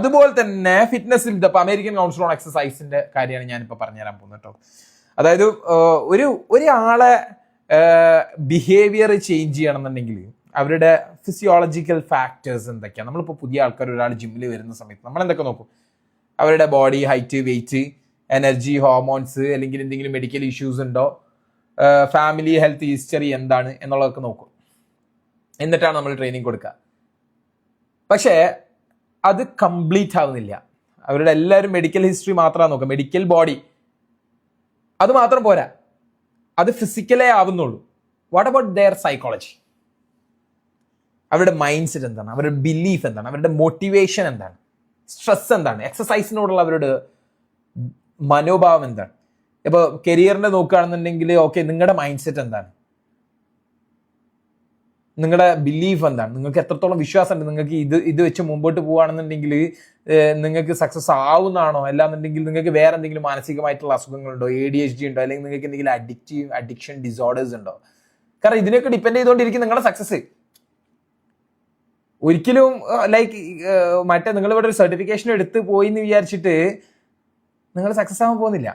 അതുപോലെ തന്നെ ഫിറ്റ്നസിൽ ഇപ്പൊ അമേരിക്കൻ കൗൺസിൽ ഓൺ എക്സസൈസിന്റെ കാര്യമാണ് ഞാനിപ്പോൾ പറഞ്ഞുതരാൻ പോകുന്നത് കേട്ടോ. അതായത് ഒരാളെ ബിഹേവിയർ ചേഞ്ച് ചെയ്യണമെന്നുണ്ടെങ്കിൽ അവരുടെ ഫിസിയോളജിക്കൽ ഫാക്ടേഴ്സ് എന്തൊക്കെയാണ്. നമ്മളിപ്പോൾ പുതിയ ആൾക്കാർ ഒരാൾ ജിമ്മിൽ വരുന്ന സമയത്ത് നമ്മൾ എന്തൊക്കെ നോക്കും? അവരുടെ body height, weight, energy, hormones, അല്ലെങ്കിൽ എന്തെങ്കിലും മെഡിക്കൽ ഇഷ്യൂസ് ഉണ്ടോ, ഫാമിലി ഹെൽത്ത് ഹിസ്റ്ററി എന്താണ് എന്നുള്ളതൊക്കെ നോക്കും. എന്നിട്ടാണ് നമ്മൾ ട്രെയിനിങ് കൊടുക്കുക. പക്ഷേ അത് കംപ്ലീറ്റ് ആവുന്നില്ല. അവരുടെ എല്ലാവരും മെഡിക്കൽ ഹിസ്റ്ററി മാത്രമാണ് നോക്കുക, മെഡിക്കൽ ബോഡി, അത് മാത്രം പോരാ, അത് ഫിസിക്കലേ ആവുന്നുള്ളൂ. What about their psychology? അവരുടെ മൈൻഡ് സെറ്റ് എന്താണ്, അവരുടെ ബിലീഫ് എന്താണ്, അവരുടെ മോട്ടിവേഷൻ എന്താണ്, സ്ട്രെസ് എന്താണ്, എക്സസൈസിനോടുള്ള അവരുടെ മനോഭാവം എന്താണ്? ഇപ്പോൾ കരിയറിനെ നോക്കുകയാണെന്നുണ്ടെങ്കിൽ ഓക്കെ, നിങ്ങളുടെ മൈൻഡ് സെറ്റ് എന്താണ്, നിങ്ങളുടെ ബിലീഫ് എന്താണ്, നിങ്ങൾക്ക് എത്രത്തോളം വിശ്വാസമുണ്ട്, നിങ്ങൾക്ക് ഇത് വെച്ച് മുമ്പോട്ട് പോവുകയാണെന്നുണ്ടെങ്കിൽ നിങ്ങൾക്ക് സക്സസ് ആവുന്നതാണോ, അല്ലാന്നുണ്ടെങ്കിൽ നിങ്ങൾക്ക് വേറെ എന്തെങ്കിലും മാനസികമായിട്ടുള്ള അസുഖങ്ങളുണ്ടോ, ADHD ഉണ്ടോ, അല്ലെങ്കിൽ നിങ്ങൾക്ക് എന്തെങ്കിലും അഡിക്ഷൻ ഡിസോർഡേഴ്സ് ഉണ്ടോ? കാരണം ഇതിനൊക്കെ ഡിപ്പെൻഡ് ചെയ്തുകൊണ്ടിരിക്കും നിങ്ങളുടെ സക്സസ്. ഒരിക്കലും മറ്റേ നിങ്ങളിവിടെ ഒരു സർട്ടിഫിക്കേഷൻ എടുത്ത് പോയി എന്ന് വിചാരിച്ചിട്ട് നിങ്ങൾ സക്സസ് ആവാൻ പോകുന്നില്ല.